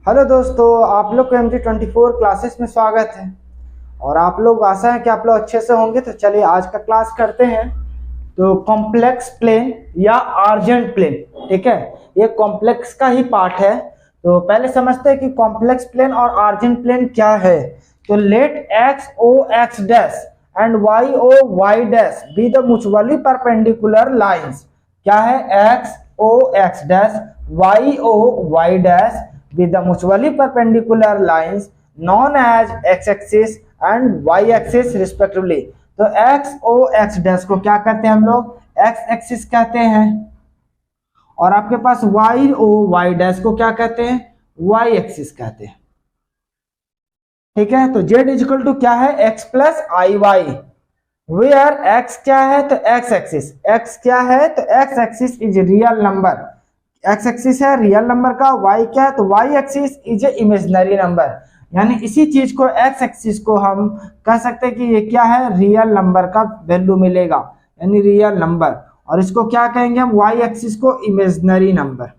Hello दोस्तों, आप लोग को MG24 क्लासेस में स्वागत है। और आप लोग आशा है कि आप लोग अच्छे से होंगे। तो चलिए आज का क्लास करते हैं। तो कॉम्प्लेक्स प्लेन या आर्जेंट प्लेन, ठीक है, ये कॉम्प्लेक्स का ही पार्ट है। तो पहले समझते हैं कि कॉम्प्लेक्स प्लेन और आर्जेंट प्लेन क्या है। तो let X O X dash and Y O Y dash be the mutually perpendicular lines. क्या है? X O X dash Y O Y dash with the mutually perpendicular lines known as x-axis and y-axis respectively। तो x o x dash को क्या कहते हैं हम लोग? x-axis कहते हैं। और आपके पास y o y डैश को क्या कहते हैं? y-axis कहते हैं। ठीक है, तो z इक्वल टू क्या है? x plus I y. Where x क्या है? तो x-axis। x क्या है? तो x-axis is real number. X axis है रियल नंबर का, वाई क्या है? तो Y axis is a imaginary number. यानी इसी चीज को एक्स एक्सिस को हम कह सकते हैं कि ये क्या है? रियल नंबर का वैल्यू मिलेगा, यानी रियल नंबर। और इसको क्या कहेंगे हम? वाई एक्सिस को इमेजिनरी नंबर।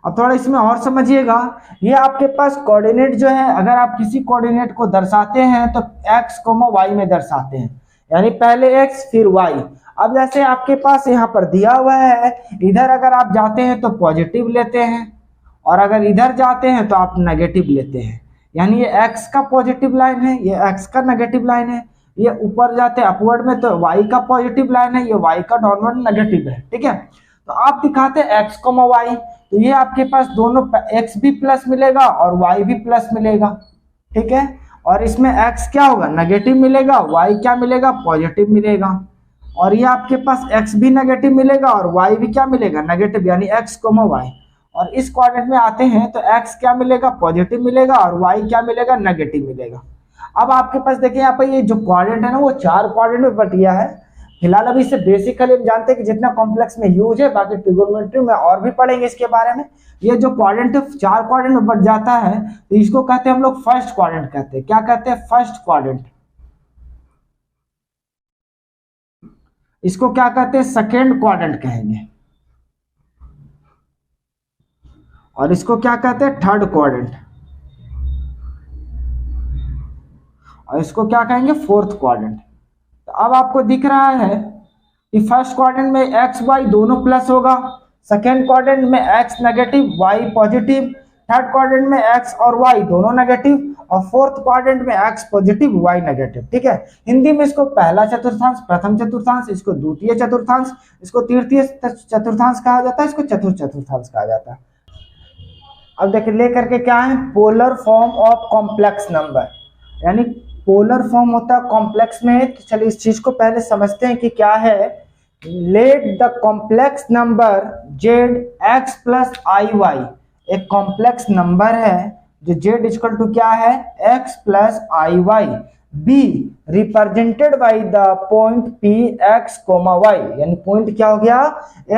अब थोड़ा इसमें और समझिएगा। ये आपके पास कोऑर्डिनेट जो है, अगर आप किसी कोऑर्डिनेट को दर्शाते हैं तो एक्स वाई में दर्शाते हैं, यानी पहले एक्स फिर वाई। अब जैसे आपके पास यहाँ पर दिया हुआ है, इधर अगर आप जाते हैं तो पॉजिटिव लेते हैं और अगर इधर जाते हैं तो आप नेगेटिव लेते हैं। यानी ये x का पॉजिटिव लाइन है, ये x का नेगेटिव लाइन है। ये ऊपर जाते हैं अपवर्ड में तो y का पॉजिटिव लाइन है, ये y का डाउनवर्ड नेगेटिव है। ठीक है, तो आप दिखाते हैं x, y, तो ये आपके पास दोनों x भी प्लस मिलेगा और y भी प्लस मिलेगा। ठीक है, और इसमें x क्या होगा? नेगेटिव मिलेगा, y क्या मिलेगा? पॉजिटिव मिलेगा। और ये आपके पास x भी नेगेटिव मिलेगा और y भी क्या मिलेगा? नेगेटिव, यानी x, y। और इस क्वाड्रेंट में आते हैं तो x क्या मिलेगा? पॉजिटिव मिलेगा और y क्या मिलेगा? नेगेटिव मिलेगा। अब आपके पास देखिए यहाँ पे ये जो क्वाड्रेंट है ना, वो 4 क्वाड्रेंट में बट गया है। फिलहाल अभी इसे बेसिकली हम जानते हैं कि जितना कॉम्प्लेक्स में यूज है, बाकी ट्रिगोनोमेट्री में और भी पढ़ेंगे इसके बारे में। ये जो क्वाड्रेंट 4 क्वाड्रेंट में बट जाता है तो इसको कहते हैं हम लोग फर्स्ट क्वाड्रेंट कहते हैं। क्या कहते हैं? First quadrant. इसको क्या कहते हैं? सेकेंड क्वाड्रेंट कहेंगे। और इसको क्या कहते हैं? Third quadrant. और इसको क्या कहेंगे? Fourth quadrant. तो अब आपको दिख रहा है कि फर्स्ट क्वाड्रेंट में एक्स वाई दोनों प्लस होगा, सेकेंड क्वाड्रेंट में X negative Y positive, third quadrant में एक्स और वाई दोनों नेगेटिव, और फोर्थ क्वाड्रेंट में एक्स पॉजिटिव वाई नेगेटिव। ठीक है, हिंदी में इसको पहला चतुर्थांश, प्रथम चतुर्थांश, इसको द्वितीय चतुर्थांश, इसको तृतीय चतुर्थांश कहा जाता है, इसको चतुर्थ चतुर्थांश कहा जाता है। अब देखिए लेकर के क्या है? Polar form of complex number, यानी पोलर फॉर्म होता है कॉम्प्लेक्स में। तो चलिए इस चीज को पहले समझते हैं कि क्या है। Let the complex number z x plus I y, एक कॉम्प्लेक्स नंबर है जो z इक्वल टू क्या है? x plus I y, be represented by the point P x comma y, यानी पॉइंट क्या हो गया?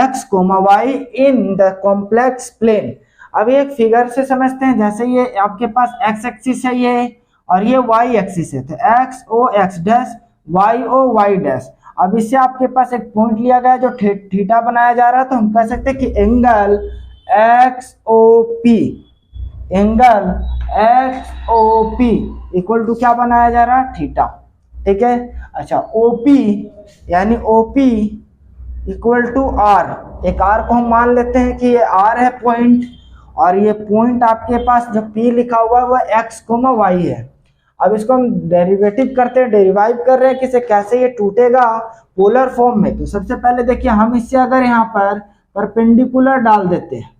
x comma y in the complex plane. अब एक फिगर से समझते हैं। जैसे ये आपके पास x एक्सिस है ये, और ये y एक्सिस है, तो x o x dash y o y dash. अब इससे आपके पास एक पॉइंट लिया गया जो थीटा बनाया जा रहा है, तो हम कह सकते हैं कि angle XOP, angle XOP equal to क्या बनाया जा रहा है? थीटा। ठीक है, अच्छा OP यानी OP इक्वल टू R। एक R को हम मान लेते हैं कि ये R है पॉइंट, और ये पॉइंट आपके पास जो P लिखा हुआ है वो x, y है। अब इसको हम डेरिवेटिव करते हैं, डेरिवाइव कर रहे हैं कि कैसे ये टूटेगा पोलर फॉर्म में। तो सबसे पहले देखिए, हम इससे अगर यहाँ पर परपेंडिकुलर डाल देते हैं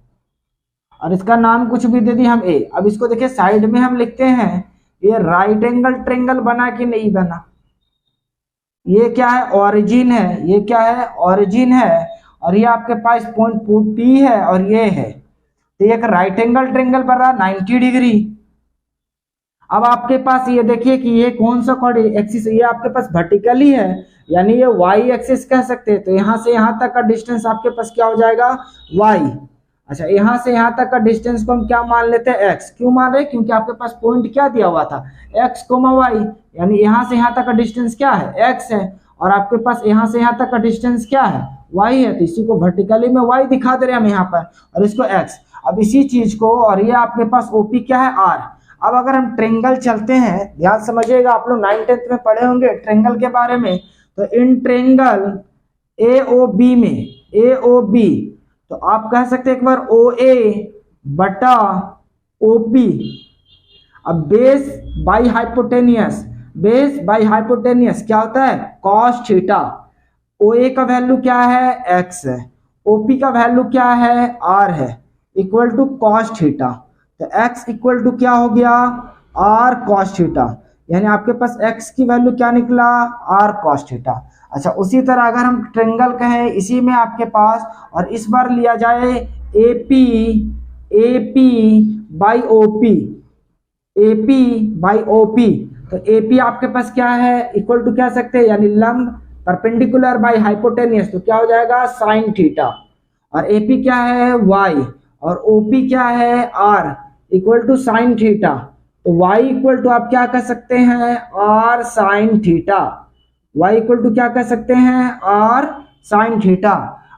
और इसका नाम कुछ भी दे दी हम ए। अब इसको देखिए साइड में हम लिखते हैं ये राइट एंगल ट्रायंगल बना कि नहीं बना। ये क्या है? ओरिजिन है। ये क्या है? ओरिजिन है। और ये आपके पास पॉइंट पी है और ये है, तो ये एक राइट एंगल ट्रायंगल बन रहा 90 डिग्री। अब आपके पास ये देखिए कि ये कौन सा एक्सिस? ये आपके पास वर्टिकली है, यानी ये वाई एक्सिस कह सकते हैं। तो यहाँ से यहाँ तक का डिस्टेंस आपके पास क्या हो जाएगा? वाई। अच्छा, यहाँ से यहाँ तक का डिस्टेंस को हम क्या मान लेते हैं? एक्स। क्यों मान रहे? क्योंकि आपके पास पॉइंट क्या दिया हुआ था? एक्स कोमा वाई, यानी यहाँ से यहाँ तक का डिस्टेंस क्या है? एक्स है। और आपके पास यहाँ से यहाँ तक का डिस्टेंस क्या है? y है, तो इसी को वर्टिकली में y दिखा दे रहे हैं हम यहाँ पर, और इसको x। अब इसी चीज को, और ये आपके पास OP क्या है, r। अब अगर हम ट्रेंगल चलते हैं, ध्यान समझिएगा, आप लोग 9th में पढ़े होंगे ट्रेंगल के बारे में। तो इन ट्रेंगल AOB में, AOB, तो आप कह सकते हैं एक बार OA बटा OP। अब base by hypotenuse, base by hypotenuse क्या होता है, कॉस थीटा। OA का वैल्यू क्या है, x है, OP का वैल्यू क्या है, r है, इक्वल टू कॉस थीटा। तो x इक्वल टू क्या हो गया, r कॉस थीटा, यानी आपके पास x की वैल्यू क्या निकला, r कॉस थीटा। अच्छा, उसी तरह अगर हम ट्रेंगल कहें इसी में आपके पास, और इस बार लिया जाए AP by OP, AP by OP, तो AP आपके पास क्या है, इक्वल टू क्या सकते हैं, यानी लंब परपेंडिकुलर बाई हाइपोटेनियस, तो क्या हो जाएगा, साइन थीटा। और AP क्या है, y, और OP क्या है, r, equal to sine theta. तो y इक्वल टू आप क्या कर सकते हैं, r sine theta. y equal to क्या कर सकते हैं, r साइन थीटा।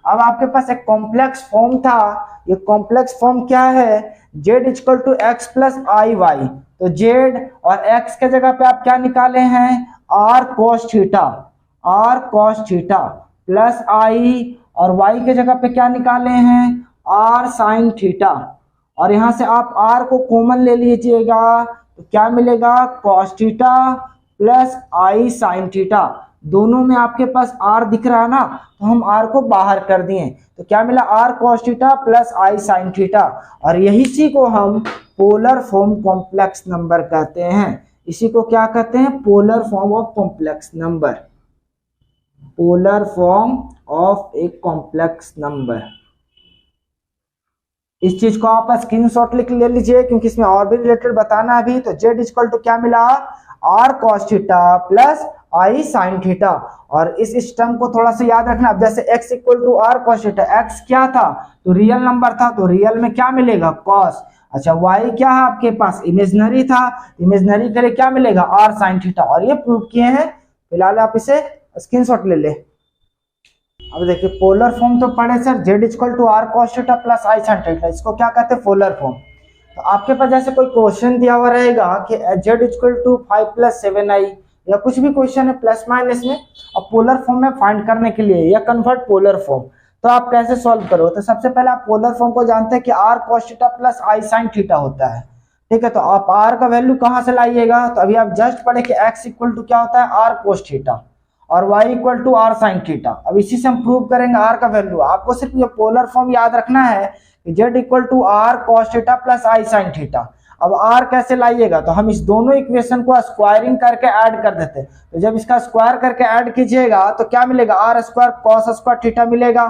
अब आपके पास एक कॉम्प्लेक्स फॉर्म था, ये कॉम्प्लेक्स फॉर्म क्या है, z equal to x plus I Y. तो z और x के जगह पे आप क्या निकाले हैं, r cos theta, r cos theta plus i, और y के जगह पे क्या निकाले हैं, r sin थीटा। और यहां से आप r को कॉमन ले लीजिएगा, तो क्या मिलेगा, cos theta plus i sin theta. दोनों में आपके पास r दिख रहा है ना, तो हम r को बाहर कर दिए, तो क्या मिला, r cos theta plus i sin theta. और यही सी को हम पोलर फॉर्म कॉम्प्लेक्स नंबर कहते हैं। इसी को क्या कहते हैं, polar form of complex number, polar form of a complex number. इस चीज को आप स्क्रीनशॉट लिख ले लीजिए, क्योंकि इसमें और भी रिलेटेड बताना है अभी। तो z इक्वल टू क्या मिला, r cos theta plus i sin theta. और इस टर्म को थोड़ा सा याद रखना। अब जैसे x equal to r cos theta, x क्या था, तो रियल नंबर था, तो रियल में क्या मिलेगा, cos। अच्छा, y क्या है आपके पास, इमेजिनरी था, इमेजिनरी करे क्या मिलेगा, r sin थीटा। और ये प्रूव किए हैं, फिलहाल आप इसे स्क्रीनशॉट ले ले। अब देखिए पोलर फॉर्म तो पढ़े sir, z equal to r cos theta plus i sin theta, इसको क्या कहते हैं, पोलर फॉर्म। तो आपके पास जैसे कोई क्वेश्चन दिया हुआ रहेगा कि z equal to 5 plus 7i, या कुछ भी क्वेश्चन है प्लस माइनस में, और पोलर फॉर्म में फाइंड करने के लिए, या कन्वर्ट पोलर फॉर्म, तो आप कैसे सॉल्व करो। तो सबसे पहले आप पोलर फॉर्म को जानते हैं कि r cos theta plus i sin theta होता है, ठीक है। तो आप r का वैल्यू कहां से लाइएगा, तो अभी आप जस्ट पढ़े कि x इक्वल टू क्या होता है, r cos थीटा, और y equal to r sin theta. अब इसी से हम प्रूव करेंगे r का वैल्यू। आपको सिर्फ ये पोलर फॉर्म याद रखना है कि z equal to r cos theta plus i sin theta. अब r कैसे लाइएगा, तो हम इस दोनों इक्वेशन को स्क्वायरिंग करके ऐड कर देते हैं। तो जब इसका स्क्वायर करके ऐड कीजिएगा तो क्या मिलेगा, r square cos square theta मिलेगा,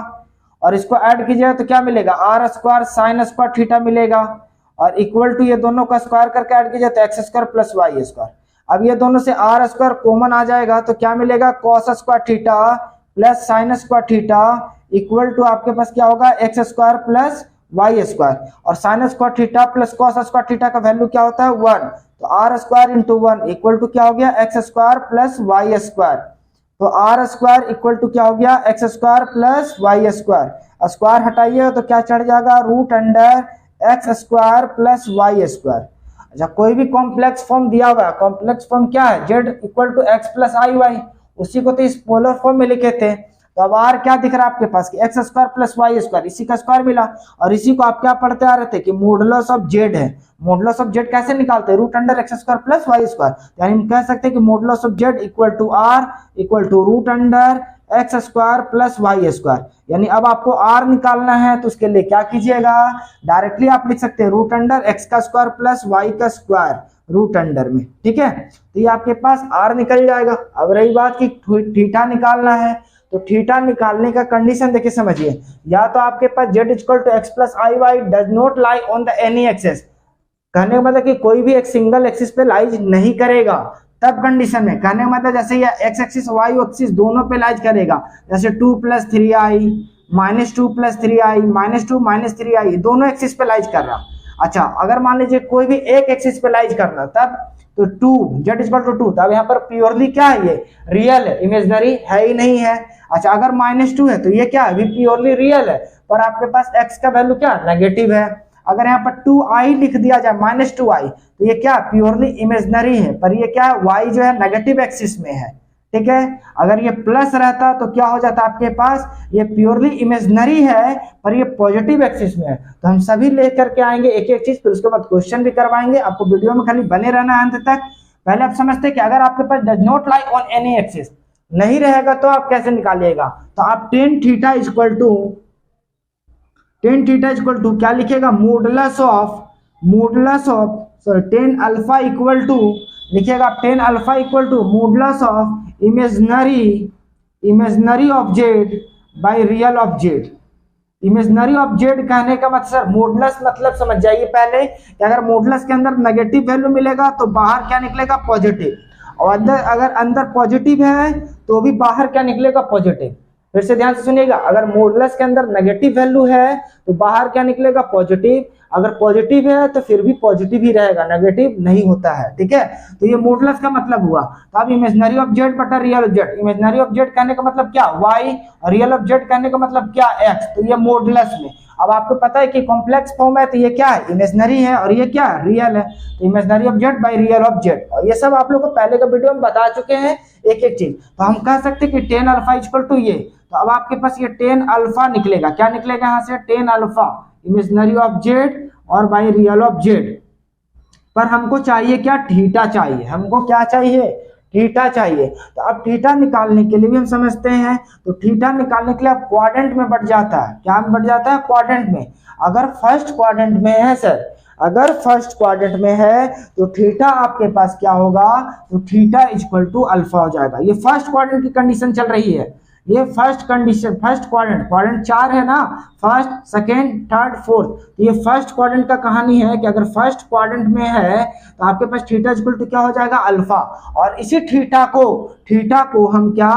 और इसको ऐड कीजिएगा तो क्या मिलेगा, r square sin square theta मिलेगा, और इक्वल टू ये दोनों का स्क्वायर करके ऐड कीजिए तो x square plus y square. अब ये दोनों से r स्क्वायर कॉमन आ जाएगा तो क्या मिलेगा, cos square theta plus sin square theta equal to आपके पास क्या होगा, x square plus y square. और sin square theta plus cos square theta का वैल्यू क्या होता है, 1। तो r square into 1 equal to क्या हो गया, x square plus y square. तो r स्क्वायर इक्वल टू क्या हो गया, x square plus y square. Square हटाइए तो क्या चढ़ जाएगा, root under x square plus y square. अच्छा, कोई भी कॉम्प्लेक्स फॉर्म दिया हुआ है, कॉम्प्लेक्स फॉर्म क्या है, z equal to x plus I y, उसी को तो इस पोलर फॉर्म में लिखे थे। तो अब r क्या दिख रहा है आपके पास कि x square plus y square, इसी का स्क्वायर मिला। और इसी को आप क्या पढ़ते आ रहे थे कि मॉडुलस ऑफ z है। मॉडुलस ऑफ z कैसे निकालते हैं, root under x square plus y square. यानी हम कह सकते हैं कि modulus of z equal to r equal to root under x square plus y square. यानी अब आपको r निकालना है तो उसके लिए क्या कीजिएगा, डायरेक्टली आप लिख सकते हैं रूट अंडर एक्स का स्क्वायर प्लस वाई का स्क्वायर रूट अंडर में, ठीक है। तो ये आपके पास r निकल जाएगा। अब रही बात कि थीटा निकालना है, तो थीटा निकालने का कंडीशन देखिए समझिए, या तो आपके पास z equal to x plus I y does not lie on the any axis, कहने का मतलब कि कोई भी एक सिंगल एक्सिस पे लाइज नहीं करेगा, तब कंडीशन में। कहने का मतलब जैसे ये एक्स एक्सिस वाई एक्सिस दोनों पे लाइज करेगा, जैसे 2 plus 3i minus 2 plus 3i minus 2 minus 3i दोनों एक्सिस पे लाइज कर रहा। अच्छा अगर मान लीजिए कोई भी एक एक्सिस पे लाइज करना तब तो 2 z इक्वल टू 2, तब यहाँ पर प्योरली क्या है, ये रियल है, इमेजनरी है ही नहीं है। अच्छा अगर -2 है तो ये क्या है, भी प्योरली रियल है, पर आपके पास x का वैल्यू क्या नेगेटिव है। अगर यहाँ पर 2i लिख दिया जाए -2i तो ये क्या प्योरली इमेजनरी है, पर ये क्या है y जो है नेगेटिव एक्सिस में है, ठीक है। अगर ये प्लस रहता तो क्या हो जाता आपके पास, ये प्योरली इमेजनरी है पर ये पॉजिटिव एक्सिस में है। तो हम सभी लेकर के आएंगे एक एक चीज, फिर उसके बाद क्वेश्चन भी करवाएंगे। आपको वीडियो में खाली बने रहना है अंत तक। पहले आप समझते हैं कि अगर आपके पास does not lie on any axis नहीं रहेगा तो आप कैसे निकालिएगा, तो आप tan थीटा इक्वल टू क्या लिखेगा, modulus of sorry tan alpha equal to लिखिएगा आप tan alpha equal to modulus of imaginary of z by real of z. Imaginary of z कहने का मतलब मॉडुलस मतलब समझ जाइए पहले कि अगर मॉडुलस के अंदर नेगेटिव वैल्यू मिलेगा तो बाहर क्या निकलेगा पॉजिटिव, और अगर अंदर पॉजिटिव है तो भी बाहर क्या निकलेगा पॉजिटिव। फिर से ध्यान से सुनिएगा, अगर मॉडुलस के अंदर नेगेटिव वैल्यू है तो बाहर क्या निकलेगा पॉजिटिव, अगर पॉजिटिव है तो फिर भी पॉजिटिव ही रहेगा, नेगेटिव नहीं होता है, ठीक है। तो ये मॉडुलस का मतलब हुआ। तो अब इमेजनरी ऑफ जेड बटा real of z, imaginary of z कहने का मतलब क्या y और रियल ऑफ जेड कहने का मतलब क्या x, तो ये मॉडुलस में। अब आपको पता है कि कॉम्प्लेक्स फॉर्म है तो ये क्या है इमेजनरी है और ये क्या है रियल है, तो imaginary of z by real of Z. और ये सब आप लोग को पहले का वीडियो में बता चुके हैं एक एक चीज। तो हम कह सकते हैं कि tan अल्फा इक्वल टू ये, तो अब आपके पास ये tan अल्फा निकलेगा, क्या निकलेगा यहाँ से tan alpha imaginary of Z और बाय रियल ऑफ जेड। पर हमको चाहिए क्या, थीटा चाहिए, हमको क्या चाहिए थीटा चाहिए। तो अब थीटा निकालने के लिए भी हम समझते हैं, तो थीटा निकालने के लिए अब क्वाड्रेंट में बढ़ जाता है, क्या में बढ़ जाता है क्वाड्रेंट में। अगर फर्स्ट क्वाड्रेंट में है सर, अगर फर्स्ट क्वाड्रेंट में है तो थीटा आपके पास क्या होगा, तो थीटा इक्वल टू अल्फा हो जाएगा। ये फर्स्ट क्वाड्रेंट की कंडीशन चल रही है, ये फर्स्ट कंडीशन, फर्स्ट क्वाड्रेंट 4 है ना, फर्स्ट सेकेंड थर्ड फोर्थ, तो ये फर्स्ट क्वाड्रेंट का कहानी है कि अगर फर्स्ट क्वाड्रेंट में है तो आपके पास थीटा इक्वल टू क्या हो जाएगा अल्फा। और इसी थीटा को हम क्या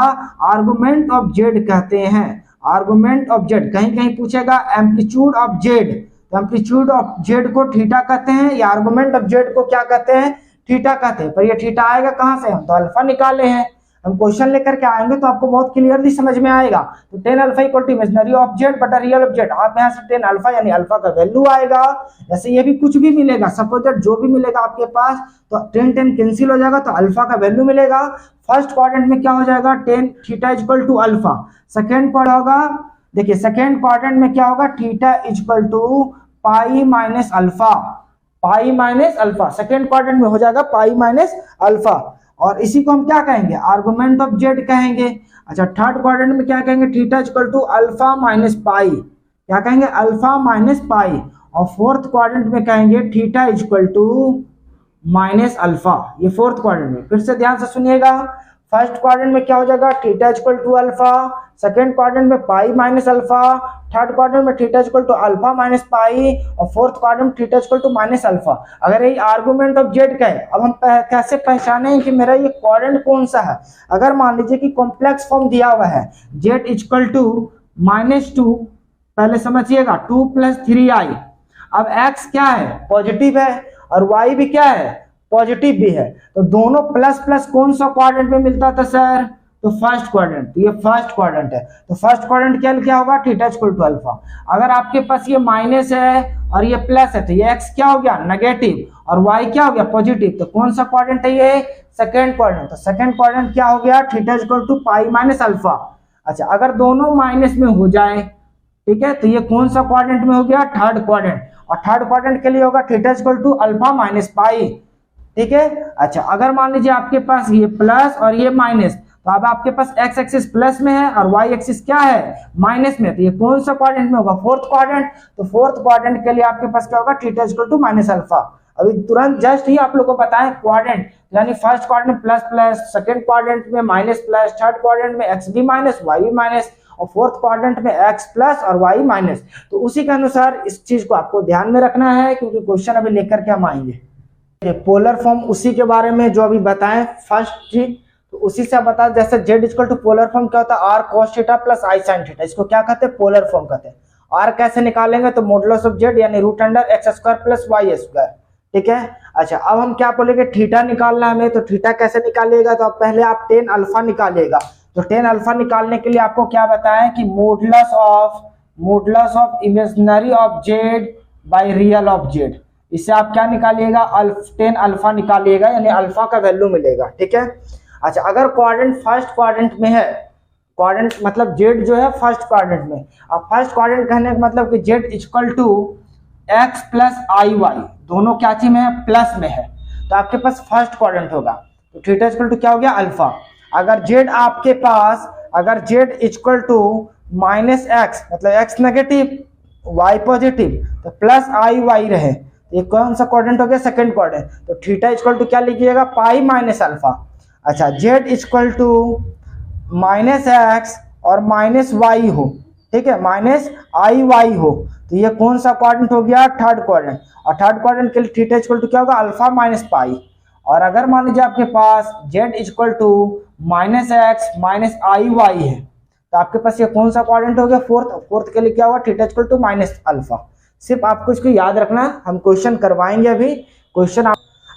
आर्गुमेंट ऑफ जेड कहते हैं, आर्गुमेंट ऑफ जेड। कहीं कहीं पूछेगा एम्पलीट्यूड ऑफ जेड, तो एम्पलीट्यूड ऑफ जेड को थीटा कहते हैं या आर्गुमेंट ऑफ जेड को क्या कहते हैं थीटा कहते हैं। पर ये थीटा आएगा कहां से, हम तो अल्फा निकाले हैं, हम क्वेश्चन लेकर के आएंगे तो आपको बहुत क्लियरली समझ में आएगा। तो tan alpha equal to imaginary of z बटा रियल ऑफ जेड, आप यहाँ से tan अल्फा यानी अल्फा का वैल्यू आएगा। जैसे ये भी कुछ भी मिलेगा, सपोज दैट जो भी मिलेगा आपके पास तो tan कैंसिल हो जाएगा तो अल्फा का वैल्यू मिलेगा। फर्स्ट क्वाड्रेंट में क्या हो जाएगा tan theta equal to alpha. Second quadrant होगा, देखिए सेकेंड क्वाड्रेंट में क्या होगा theta equal to pi minus alpha, pi minus alpha, second quadrant में हो जाएगा पाई माइनस अल्फा। और इसी को हम क्या कहेंगे आर्गुमेंट ऑफ जेड कहेंगे। अच्छा थर्ड क्वाड्रेंट में क्या कहेंगे theta equal to alpha minus pi, क्या कहेंगे अल्फा माइनस पाई। और फोर्थ क्वाड्रेंट में कहेंगे theta equal to minus alpha, ये फोर्थ क्वाड्रेंट में। फिर से ध्यान से सुनिएगा, फर्स्ट क्वाड्रेंट में क्या हो जाएगा theta equal to alpha, second quadrant में pi minus alpha, third quadrant में theta equal to alpha minus pi, और फोर्थ क्वाड्रेंट में theta equal to minus alpha. अगर ये आर्गुमेंट ऑफ जेड का है, अब हम कैसे पहचाने कि मेरा ये क्वाड्रेंट कौन सा है। अगर मान लीजिए कि कॉम्प्लेक्स फॉर्म दिया हुआ है जेड इक्वल टू -2, पहले समझिएगा 2 + 3i। अब x क्या है पॉजिटिव है और y भी क्या है पॉजिटिव भी है, तो दोनों प्लस प्लस कौन सा क्वाड्रेंट में मिलता था सर, तो फर्स्ट क्वाड्रेंट। तो ये फर्स्ट क्वाड्रेंट है, तो फर्स्ट क्वाड्रेंट क्या होगा थीटा इक्वल टू अल्फा। अगर आपके पास ये माइनस है और ये प्लस है तो ये x क्या हो गया नेगेटिव और y क्या हो गया पॉजिटिव, तो कौन सा क्वाड्रेंट है ये सेकेंड क्वाड्रेंट। तो सेकेंड क्वाड्रेंट क्या हो गया theta equal to pi minus alpha. अच्छा अगर दोनों माइनस में हो जाए, ठीक है, तो ये कौन सा क्वाड्रेंट में हो गया थर्ड क्वाड्रेंट, और थर्ड क्वाड्रेंट के लिए होगा theta equal to alpha minus pi, ठीक है। अच्छा अगर मान लीजिए आपके पास ये प्लस और ये माइनस, तो अब आपके पास x एक्सिस प्लस में है और y एक्सिस क्या है माइनस में, तो ये कौन सा क्वाड्रेंट में होगा फोर्थ क्वाड्रेंट। तो फोर्थ क्वाड्रेंट के लिए आपके पास क्या होगा theta equal to minus alpha. अभी तुरंत जस्ट ही आप लोग को बताएं क्वाड्रेंट, यानी फर्स्ट क्वाड्रेंट में प्लस प्लस, सेकंड क्वाड्रेंट में माइनस प्लस, थर्ड क्वाड्रेंट में x भी माइनस y भी माइनस, और फोर्थ क्वाड्रेंट में x प्लस और y माइनस। तो उसी के अनुसार इस चीज को आपको ध्यान में रखना है, क्योंकि क्वेश्चन अभी लेकर के हम आएंगे। पोलर फॉर्म उसी के बारे में जो अभी बताएं फर्स्ट चीज, तो उसी से बता, जैसे z equal to polar form क्या होता है r cos theta plus i sin theta, इसको क्या कहते हैं पोलर फॉर्म कहते हैं। आर कैसे निकालेंगे, तो मॉडुलस ऑफ जेड यानी root under x square plus y square, ठीक है। अच्छा अब हम क्या बोलेंगे, थीटा निकालना है हमें, तो थीटा कैसे निकालिएगा, तो अब पहले आप टेन अल्फा निकालिएगा। तो टेन अल्फा निकालने के लिए आपको क्या बताया कि modulus of imaginary of z by real of Z, इससे आप क्या निकालिएगा, टेन अल्फा निकालिएगा, यानी अल्फा का वैल्यू मिलेगा, ठीक है। अच्छा अगर क्वाड्रेंट फर्स्ट क्वाड्रेंट में है, क्वाड्रेंट मतलब जेड जो है फर्स्ट क्वाड्रेंट में, अब फर्स्ट क्वाड्रेंट कहने का मतलब कि z equal to x plus I y, दोनों क्या चीज में है, प्लस में है, तो आपके पास फर्स्ट क्वाड्रेंट होगा। तो थीटा इक्वल टू क्या हो गया, अल्फा। अगर जेड आपके पास, अगर z equal to minus x मतलब एक्स नेगेटिव वाई पॉजिटिव, तो प्लस आई वाई रहे, ये कौन सा क्वाड्रेंट हो गया, सेकंड क्वाड्रेंट। तो थीटा इक्वल टू क्या लिखिएगा, पाई माइनस अल्फा। अच्छा z equal to minus x और माइनस वाई हो, ठीक है, माइनस आई वाई हो, तो ये कौन सा क्वाड्रेंट हो गया, थर्ड क्वाड्रेंट। और थर्ड क्वाड्रेंट के लिए थीटा इक्वल टू क्या होगा, अल्फा माइनस पाई। और अगर मान लीजिए आपके पास Z equal to minus X minus I Y है, तो आपके पास ये कौन सा क्वाड्रेंट हो गया, फोर्थ के लिए क्या होगा, theta equal to minus alpha. सिर्फ आपको इसको याद रखना, हम क्वेश्चन करवाएंगे अभी क्वेश्चन।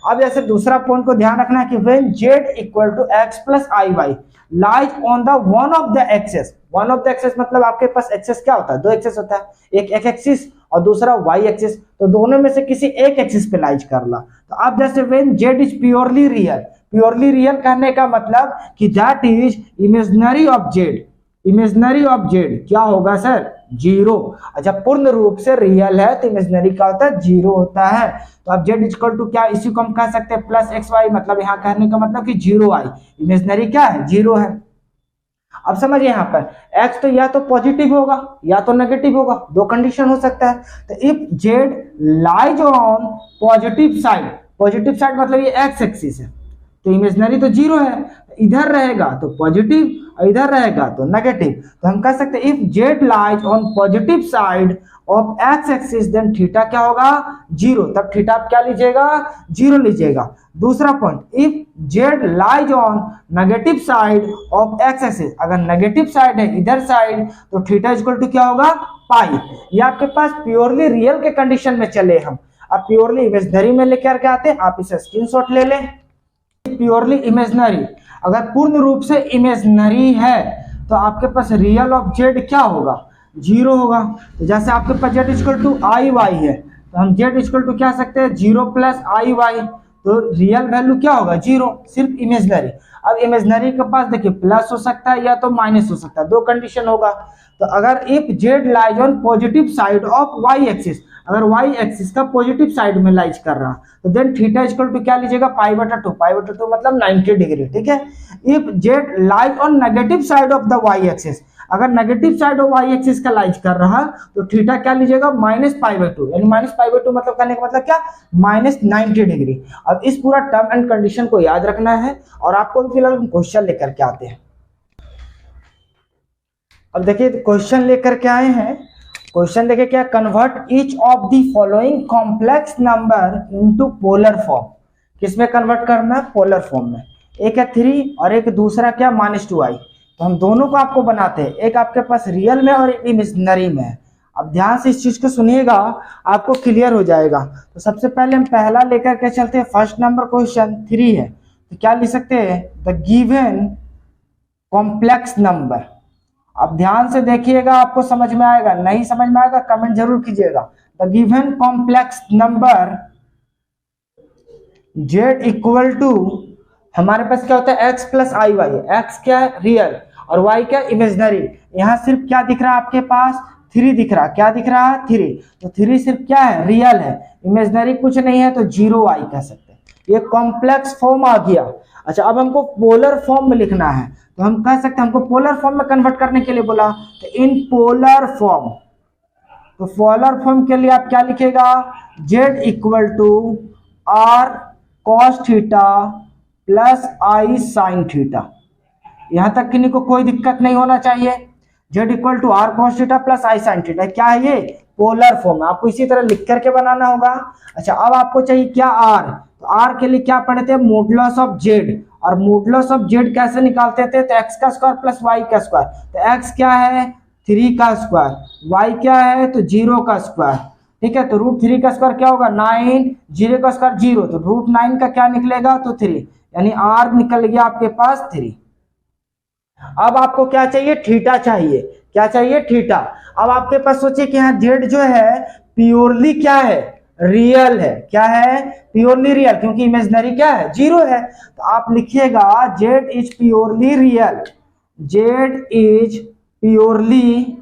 अब जैसे दूसरा पॉइंट को ध्यान रखना है कि when z equal to x plus I y lies on the one of the axes, one of the axes मतलब आपके पास एक्सेस क्या होता है, दो एक्सेस होता है, एक एक्स एक्सिस और दूसरा वाई एक्सिस, तो दोनों में से किसी एक एक्सिस पे लाइज कर ला। तो आप जैसे when Z is purely real, purely real कहने का मतलब कि that is imaginary of Z, imaginary of Z क्या होगा सर, जीरो। अच्छा पूर्ण रूप से रियल है तो इमेजिनरी क्या होता है, जीरो होता है। तो अब जेड इक्वल टू क्या, इसी को हम कह सकते हैं प्लस एक्स वाई, मतलब यहाँ कहने का मतलब कि जीरो आई, इमेजिनरी क्या है, जीरो है। अब समझिए यहाँ पर x तो या तो पॉजिटिव होगा या तो नेगेटिव होगा, दो कंडीशन हो सकता है। तो if Z lies on positive side, positive side मतलब ये एक्स एक्सिस है, तो इमेजिनरी तो जीरो है, इधर रहेगा तो पॉजिटिव और इधर रहेगा तो नेगेटिव। तो हम कह सकते हैं if Z lies on positive side of x axis then theta क्या होगा, जीरो। तब थीटा आप क्या लीजिएगा, जीरो लीजिएगा। दूसरा point, if Z lies on negative side of x axis, अगर नेगेटिव साइड है इधर साइड, तो थीटा इक्वल टू क्या होगा, पाई। ये आपके पास प्योरली रियल के कंडीशन में चले हम। अब प्योरली इमेजिनरी में लेकर के आते हैं, आप इसे स्क्रीनशॉट ले लें। प्योरली इमेजिनरी, अगर पूर्ण रूप से इमेजिनरी है तो आपके पास रियल ऑफ जेड क्या होगा, जीरो होगा। तो जैसे आपके पास Z equal to I Y है, तो हम जेड इक्वल टू क्या सकते हैं, जीरो प्लस आई वाई, तो रियल वैल्यू क्या होगा, जीरो, सिर्फ इमेजिनरी। अब इमेजिनरी के पास देखिए प्लस हो सकता है या तो माइनस हो सकता है, दो कंडीशन होगा। तो अगर if Z lies on positive side of Y axis, अगर वाई एक्सिस का पॉजिटिव साइड में लाइज कर रहा तो देन थीटा इक्वल टू क्या लीजिएगा, पाई बटा टू, पाई बटा टू मतलब 90 डिग्री, ठीक है। If Z lies on negative side of the Y axis, अगर negative side of Y axis का लाइज कर रहा तो थीटा क्या लीजिएगा, माइनस पाई बाई टू, यानी माइनस पाई बाई टू मतलब करने का मतलब क्या, माइनस 90 डिग्री। अब इस पूरा टर्म एंड कंडीशन को याद रखना है और आपको फिलहाल क्वेश्चन लेकर के आते हैं। अब देखिए क्वेश्चन लेकर के आए हैं, क्वेश्चन देखिए क्या, convert each of the following complex number into polar form. किसमें कन्वर्ट करना है, पोलर फॉर्म में। एक है 3 और एक दूसरा क्या, -2i। तो हम दोनों को आपको बनाते हैं, एक आपके पास रियल में और एक इमेजिनरी में है। अब ध्यान से इस चीज को सुनिएगा, आपको क्लियर हो जाएगा। तो सबसे पहले हम पहला लेकर के चलते हैं, फर्स्ट नंबर क्वेश्चन 3 है, तो क्या लिख सकते हैं, द गिवन कॉम्प्लेक्स नंबर। अब ध्यान से देखिएगा, आपको समझ में आएगा, नहीं समझ में आएगा कमेंट जरूर कीजिएगा। The given complex number z equal to, हमारे पास क्या होता है, x प्लस आई वाई, x क्या है, रियल, और y क्या, इमेजिनरी। यहाँ सिर्फ क्या दिख रहा है आपके पास, 3 दिख रहा है, क्या दिख रहा है, 3। तो 3 सिर्फ क्या है, रियल है, इमेजिनरी कुछ नहीं है, तो 0i कह सकते हैं। ये कॉम्प्लेक्स फॉर्म आ गया। अच्छा अब हमको पोलर फॉर्म में लिखना है, तो हम कह सकते हैं हमको पोलर फॉर्म में कन्वर्ट करने के लिए बोला, तो इन पोलर फॉर्म, तो पोलर फॉर्म के लिए आप क्या लिखेगा, z equal to r cos theta plus i sin theta. यहां तक किन्हीं को कोई दिक्कत नहीं होना चाहिए। z equal to r cos theta plus i sin theta, क्या है ये, पोलर फॉर्म। आपको इसी तरह लिख करके बनाना होगा। अच्छा अब आपको चाहिए क्या, r, तो r के लिए क्या पढ़े थे, मॉडुलस ऑफ z, और मॉडुलस ऑफ z कैसे निकालते थे, तो x का स्क्वायर प्लस y का स्क्वायर। तो x क्या है, 3 का स्क्वायर, वाई क्या है तो 0 का स्क्वायर, ठीक है। तो √3 का स्क्वायर क्या होगा 9, 0 का स्क्वायर 0, तो √9 का क्या निकलेगा तो 3, यानी r निकल गया आपके पास 3। अब आपको क्या चाहिए थीटा चाहिए, क्या चाहिए थीटा। अब आपके पास सोचिए कि यहाँ जेड जो है प्योरली क्या है रियल है, क्या है प्योरली रियल, क्योंकि इमेजिनरी क्या है 0 है। तो आप लिखिएगा Z is purely real, Z is purely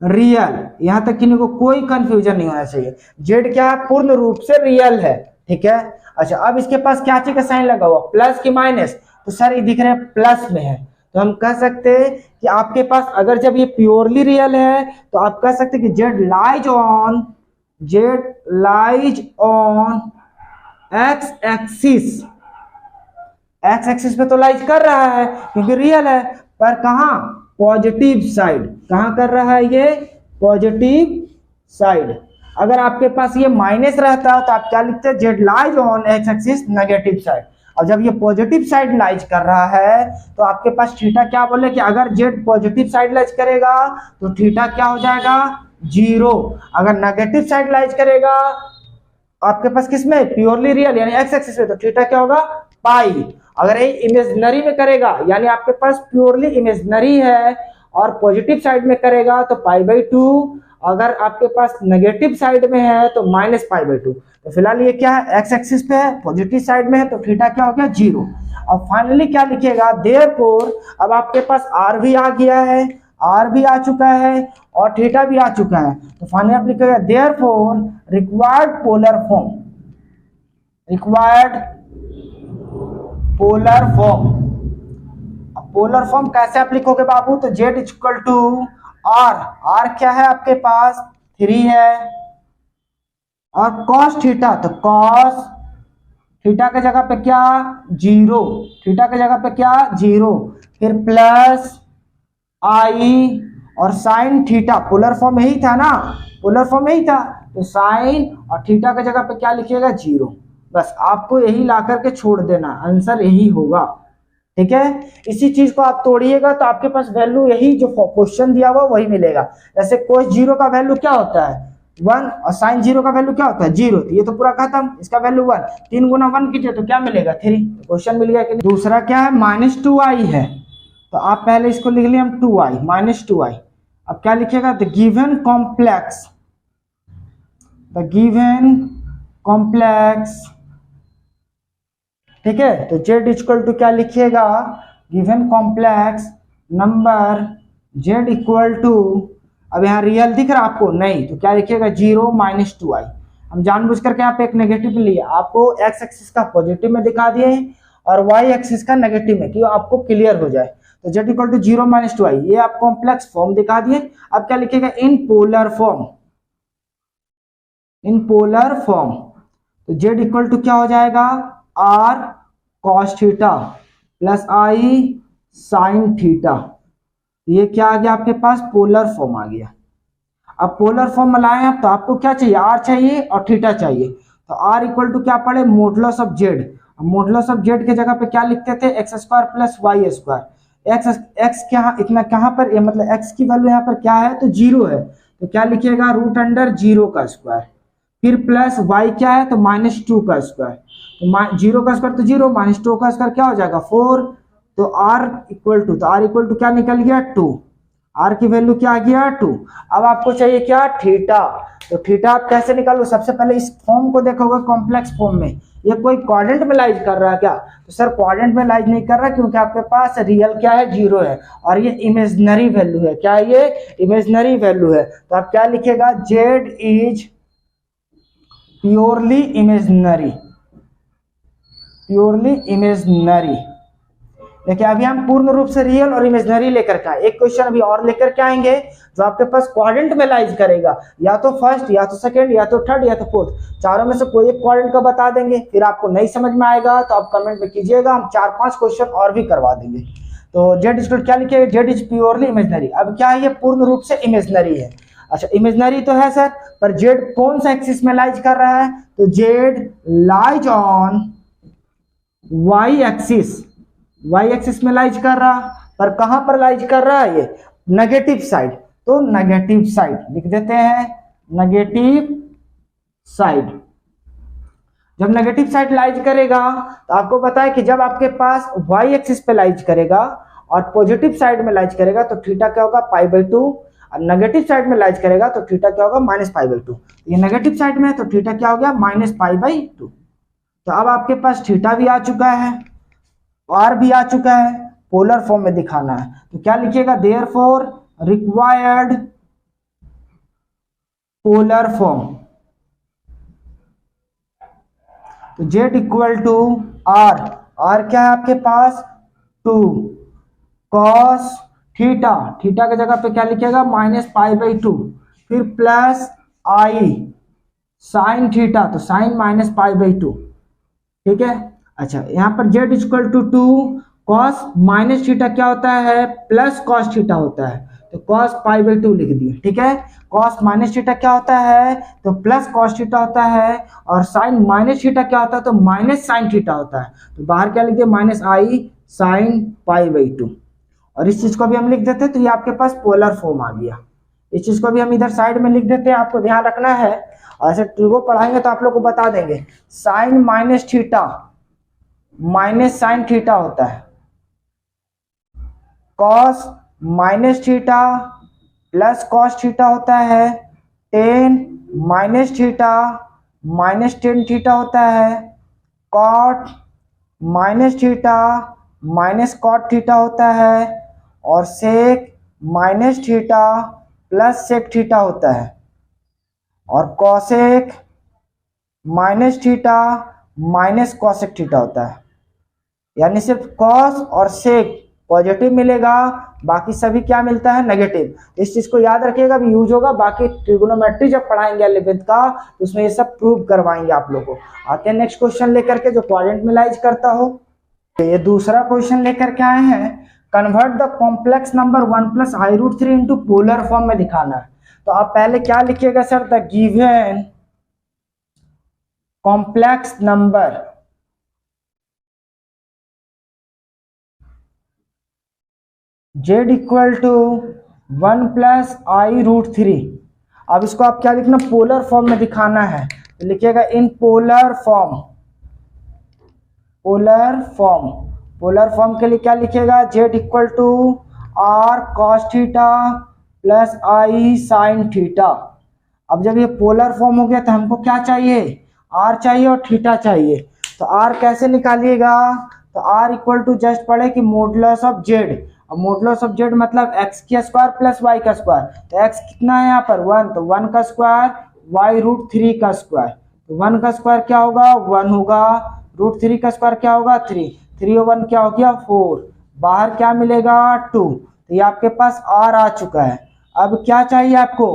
real, यहां तक किसी को कोई कंफ्यूजन नहीं होना चाहिए। जेड क्या है पूर्ण रूप से रियल है, ठीक है। अच्छा अब इसके पास क्या चीज का साइन लगा हुआ प्लस की माइनस, तो सर ये दिख रहे हैं प्लस में है, तो हम कह सकते हैं कि आपके पास अगर जब ये प्योरली रियल है तो आप कह सकते हैं कि Z lies on x axis, x axis पे तो लाइज कर रहा है क्योंकि रियल है, पर कहां पॉजिटिव साइड, कहां कर रहा है ये पॉजिटिव साइड। अगर आपके पास ये माइनस रहता तो आप क्या लिखते Z lies on x axis negative side, और जब ये पॉजिटिव साइड लाइज कर रहा है तो आपके पास थीटा क्या बोले कि अगर जेड पॉजिटिव साइड लाइज करेगा तो थीटा क्या हो जाएगा 0, अगर नेगेटिव साइड लाइज करेगा आपके पास किसमें प्योरली रियल यानी एक्स एक्सिस में तो थीटा क्या होगा पाई। अगर ये इमेजिनरी में करेगा यानी आपके पास प्योरली इमेजिनरी है और पॉजिटिव साइड में करेगा तो π/2, अगर आपके पास नेगेटिव साइड में है तो -π/2। तो फिलहाल ये क्या है एक्स एक्सिस पे है पॉजिटिव साइड में है तो थीटा क्या हो गया 0। अब फाइनली क्या लिखिएगा देयरफॉर, अब आपके पास r भी आ गया है, r भी आ चुका है और थीटा भी आ चुका है, तो फाइनली आप लिखिएगा therefore required polar form, required polar form. Polar form कैसे आप लिखोगे बाबू तो z equal to r, r क्या है आपके पास 3 है, और cos थीटा तो cos थीटा के जगह पे क्या 0, थीटा के जगह पे क्या 0, फिर प्लस i और साइन थीटा, पोलर फॉर्म यही था ना, पोलर फॉर्म यही था, तो साइन और थीटा के जगह पे क्या लिखिएगा 0। बस आपको यही ला करके छोड़ देना, आंसर यही होगा, ठीक है। इसी चीज को आप तोड़िएगा तो आपके पास वैल्यू यही जो क्वेश्चन दिया हुआ वही मिलेगा। जैसे कोस 0 का वैल्यू क्या होता है 1 और साइन 0 का वैल्यू क्या होता है 0, तो ये तो पूरा खत्म, इसका वैल्यू 1, 3 गुना 1 कीजिए तो क्या मिलेगा 3, तो क्वेश्चन मिल गया कि नहीं। दूसरा क्या है -2i है, तो आप पहले इसको लिख लिए हम 2i -2i। अब क्या लिखिएगा the given complex, the given complex, ठीक है। तो z इक्वल टू क्या लिखिएगा given complex number z equal to, अब यहाँ रियल दिख रहा आपको नहीं तो क्या लिखिएगा 0 -2i। हम जानबूझ करके यहाँ पे एक नेगेटिव लिए, आपको x एक्सिस का पॉजिटिव में दिखा दिए और y एक्सिस का नेगेटिव में, क्यों आपको क्लियर हो जाए। तो z इक्वल टू 0 -2i ये आप कॉम्प्लेक्स फॉर्म दिखा दिए। अब क्या लिखिएगा in polar form, in polar form, तो z इक्वल टू क्या हो जाएगा r cos theta plus i sin theta, ये क्या आ गया आपके पास पोलर फॉर्म आ गया। अब पोलर फॉर्म में लाए आप तो आपको क्या चाहिए r चाहिए और थीटा चाहिए, तो r इक्वल टू क्या पड़े modulus of z, modulus of z के जगह पे क्या लिखते थे x² प्लस y², x क्या इतना कहाँ पर ये मतलब x की वैल्यू यहाँ पर क्या है तो 0 है, तो क्या लिखिएगा √0 का स्क्वायर, फिर प्लस y क्या है तो -2 का स्क्वायर, तो 0 का स्क्वायर तो 0 -2 का स्क्वायर क्या हो जाएगा 4, तो r इक्वल टू, तो r इक्वल टू क्या निकल गया 2, r की वैल्यू क्या आ गया 2। अब आपको चाहिए क्या थीटा, तो थीटा आप कैसे निकालो, सबसे पहले इस फॉर्म को देखोगे कॉम्प्लेक्स फॉर्म में, ये कोई क्वाड्रेंट में लाइज कर रहा है क्या, तो सर क्वाड्रेंट में लाइज नहीं कर रहा क्योंकि आपके पास रियल क्या है 0 है और ये इमेजिनरी वैल्यू है, क्या है ये इमेजिनरी वैल्यू है। तो आप क्या लिखेगा z is purely imaginary, purely imaginary. देखिए अभी हम पूर्ण रूप से रियल और इमेजिनरी लेकर के आए, एक क्वेश्चन अभी और लेकर के आएंगे जो आपके पास क्वाड्रेंट में लाइज करेगा, या तो फर्स्ट या तो सेकंड या तो थर्ड या तो फोर्थ, चारों में से कोई एक क्वाड्रेंट का बता देंगे, फिर आपको नहीं समझ में आएगा तो आप कमेंट में कीजिएगा, हम 4-5 क्वेश्चन और भी करवा देंगे। तो जेड इक्वल क्या लिखिएगा जेड इज प्योरली इमेजिनरी। अब क्या है ये पूर्ण रूप से इमेजिनरी है, अच्छा इमेजिनरी तो है सर, पर जेड कौन सा एक्सिस में लाइज कर रहा है, तो Z lies on y axis, y axis में लाइज कर रहा, पर कहां पर लाइज कर रहा है ये नेगेटिव साइड, तो नेगेटिव साइड लिख देते हैं, नेगेटिव साइड। जब नेगेटिव साइड लाइज करेगा तो आपको पता है कि जब आपके पास वाई एक्सिस पे लाइज करेगा और पॉजिटिव साइड में लाइज करेगा तो थीटा क्या होगा, π/2, और नेगेटिव साइड में लाइज करेगा तो थीटा क्या होगा, -π/2। ये नेगेटिव साइड में है तो थीटा क्या हो गया, -π/2। तो अब आपके पास थीटा भी आ चुका है, आर भी आ चुका है, पोलर फॉर्म में दिखाना है तो क्या लिखिएगा, देयरफॉर रिक्वायर्ड पोलर फॉर्म। तो z equal to r, r क्या है आपके पास 2 कॉस थीटा, थीटा की जगह पे क्या लिखेगा -π/2, फिर प्लस आई साइन थीटा, तो साइन -π/2, ठीक है। अच्छा यहाँ पर z equal to 2 cos minus theta क्या होता है, प्लस कॉस थीटा होता है, तो कॉस π/2 लिख दिए, ठीक है। कॉस माइनस थीटा क्या होता है, तो प्लस कॉस थीटा होता है, और साइन माइनस थीटा क्या होता है, तो माइनस साइन थीटा होता है, तो बाहर क्या लिख दिए, -i साइन π/2। और इस चीज को भी हम लिख देते हैं तो ये आपके पास पोलर फॉर्म आ गया। इस चीज को भी हम इधर साइड में लिख देते हैं, आपको ध्यान रखना है, और ऐसे ट्रिगो पढ़ाएंगे तो आप लोग को बता देंगे। Sine minus theta minus sine theta होता है, cos minus theta plus cos theta होता है, tan minus theta minus tan theta होता है, cot minus theta minus cot theta होता है, और sec minus theta plus sec theta होता है, और cosec minus theta minus cosec theta होता है। यानी सिर्फ कॉस और सेक पॉजिटिव मिलेगा, बाकी सभी क्या मिलता है, नेगेटिव। इस चीज को याद रखिएगा, भी यूज होगा, बाकी ट्रिगोनोमेट्री जब पढ़ाएंगे 11th का तो उसमें ये सब प्रूव करवाएंगे आप लोगों को। आते हैं नेक्स्ट क्वेश्चन लेकर के जो क्वाड्रेंट में लाइज करता हो। ये दूसरा क्वेश्चन लेकर के आए हैं, convert the complex number 1 + i√3 into polar form में दिखाना है। तो आप पहले क्या लिखिएगा sir, the given complex number z equal to 1 + i√3। अब इसको आप क्या लिखना, पोलर फॉर्म में दिखाना है, तो लिखिएगा in polar form. Polar form, polar form के लिए क्या लिखिएगा, z equal to r cos theta plus i sin theta. अब जब ये पोलर फॉर्म हो गया तो हमको क्या चाहिए, r चाहिए और थीटा चाहिए। तो r कैसे निकालिएगा, तो r इक्वल टू जस्ट पढ़े कि मॉडुलस ऑफ z, और मॉडुलस ऑफ z मतलब x की स्क्वायर प्लस y का स्क्वायर। तो x कितना है यहाँ पर 1, तो 1 का स्क्वायर y√3 का स्क्वायर, तो 1 का स्क्वायर क्या होगा 1 होगा, √3 का स्क्वायर क्या होगा 3, 3 और 1 क्या हो गया 4, बाहर क्या मिलेगा 2। तो ये आपके पास r आ चुका है। अब क्या चाहिए आपको,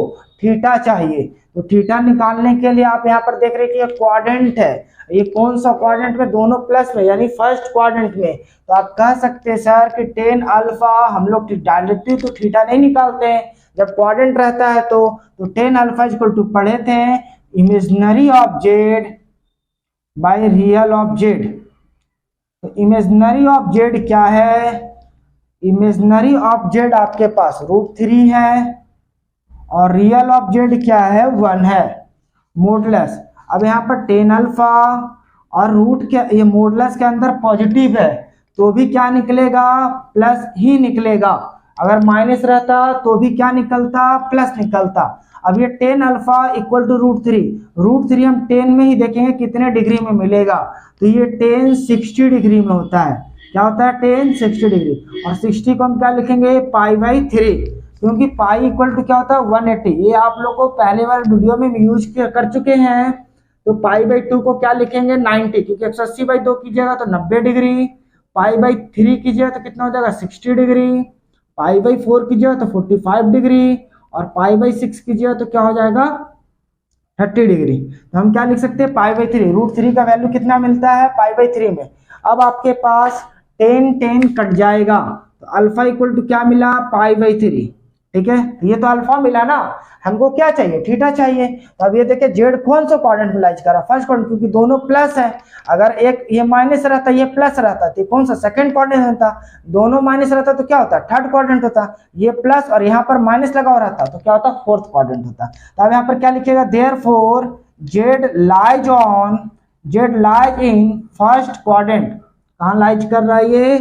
थीटा चाहिए। तो थीटा निकालने के लिए आप यहाँ पर देख रहे हैं कि ये क्वाड्रेंट है, ये कौन सा क्वाड्रेंट में, दोनों प्लस में, यानी फर्स्ट क्वाड्रेंट में। तो आप कह सकते हैं सर कि tan अल्फा, हम लोग डायरेक्टली तो थीटा नहीं निकालते हैं, जब क्वाड्रेंट रहता है तो tan अल्फा इक्वल टू पढ़े थे imaginary of z by real of Z. तो इमेजिनरी ऑफ जेड क्या है, इमेजिनरी ऑफ जेड आपके पास √3 है, और रियल ऑफ जेड क्या है 1 है, मॉडुलस। अब यहाँ पर tan अल्फा और रूट के, ये मॉडुलस के अंदर पॉजिटिव है तो भी क्या निकलेगा, प्लस ही निकलेगा। अगर माइनस रहता तो भी क्या निकलता, प्लस निकलता। अब ये tan अल्फा इक्वल टू √3 हम tan में ही देखेंगे कितने डिग्री में मिलेगा, तो ये tan 60 डिग्री में होता है। क्या होता है, tan 60 डिग्री, और 60 को हम क्या लिखेंगे π/3, क्योंकि पाई इक्वल टू क्या होता है 180। ये आप लोग को पहले वाले वीडियो में यूज कर चुके हैं। तो π/2 को क्या लिखेंगे 90, क्योंकि 180/2 कीजिएगा तो 90 डिग्री, π/3 कीजिएगा तो कितना हो जाएगा 60 डिग्री, π/4 कीजिएगा तो 45 डिग्री, और π/6 कीजिएगा तो क्या हो जाएगा 30 डिग्री। तो हम क्या लिख सकते हैं π/3, √3 का वैल्यू कितना मिलता है π/3 में। अब आपके पास tan कट जाएगा, तो अल्फा इक्वल टू क्या मिला π/3, ठीक है, तो ये तो अल्फा मिला ना, हमको क्या चाहिए, थीटा चाहिए। तो अब ये देखिए जेड कौन सा क्वाड्रेंट में लाइज कर रहा है, फर्स्ट क्वाड्रेंट, क्योंकि दोनों प्लस है। अगर एक ये माइनस रहता ये प्लस रहता तो कौन सा सेकंड क्वाड्रेंट होता, दोनों माइनस रहता तो क्या होता, थर्ड क्वाड्रेंट होता। ये प्लस और यहाँ पर माइनस लगा हुआ रहता तो क्या होता, फोर्थ क्वाड्रेंट होता। तो अब यहाँ पर क्या लिखिएगा, therefore Z lies in first quadrant. कहाँ लाइज कर रहा है ये,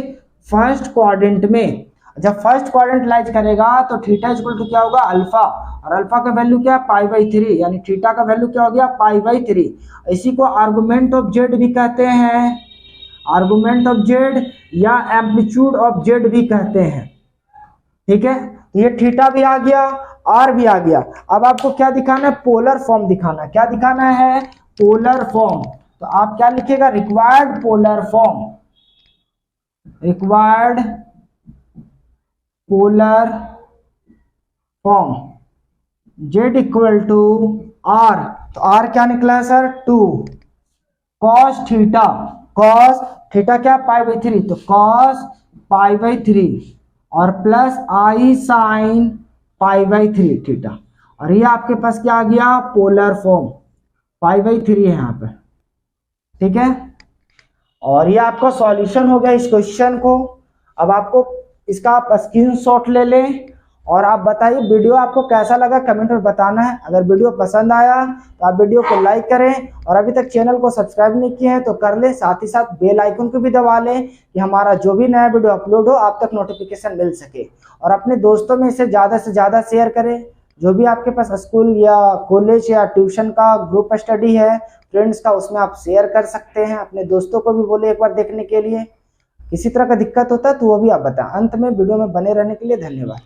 फर्स्ट क्वाड्रेंट में। जब फर्स्ट क्वाड्रेंट लाइज करेगा तो थीटा इक्वल टू क्या होगा, अल्फा, और अल्फा का वैल्यू क्या है, π/3, यानी थीटा का वैल्यू क्या हो गया, π/3। इसी को आर्गुमेंट ऑफ जेड भी कहते हैं, आर्गुमेंट ऑफ जेड या एम्पलीट्यूड ऑफ जेड भी कहते हैं। ठीक है, ये थीटा भी आ गया, आर भी आ गया। अब आपको क्या दिखाना है, पोलर फॉर्म दिखाना। क्या दिखाना है, पोलर फॉर्म। तो आप क्या लिखिएगा, required polar form, required polar form z equal to r. तो आर क्या निकला है sir, 2 cos theta, cos theta क्या, π/3, तो cos π/3 और प्लस i sin π/3 थीटा। और ये आपके पास क्या आ गया, पोलर फॉर्म, π/3 है यहाँ पे। ठीक है, और ये आपका सॉल्यूशन हो गया इस क्वेश्चन को। अब आपको इसका आप स्क्रीनशॉट ले लें और आप बताइए वीडियो आपको कैसा लगा, कमेंट में बताना है। अगर वीडियो पसंद आया तो आप वीडियो को लाइक करें, और अभी तक चैनल को सब्सक्राइब नहीं किए हैं तो कर लें, साथ ही साथ बेल आइकन को भी दबा लें कि हमारा जो भी नया वीडियो अपलोड हो आप तक नोटिफिकेशन मिल सके। और अपने दोस्तों में इसे ज़्यादा से ज़्यादा शेयर करें। जो भी आपके पास स्कूल या कॉलेज या ट्यूशन का ग्रुप स्टडी है फ्रेंड्स का, उसमें आप शेयर कर सकते हैं। अपने दोस्तों को भी बोले एक बार देखने के लिए। किसी तरह का दिक्कत होता है तो वो भी आप बताएं। अंत में वीडियो में बने रहने के लिए धन्यवाद।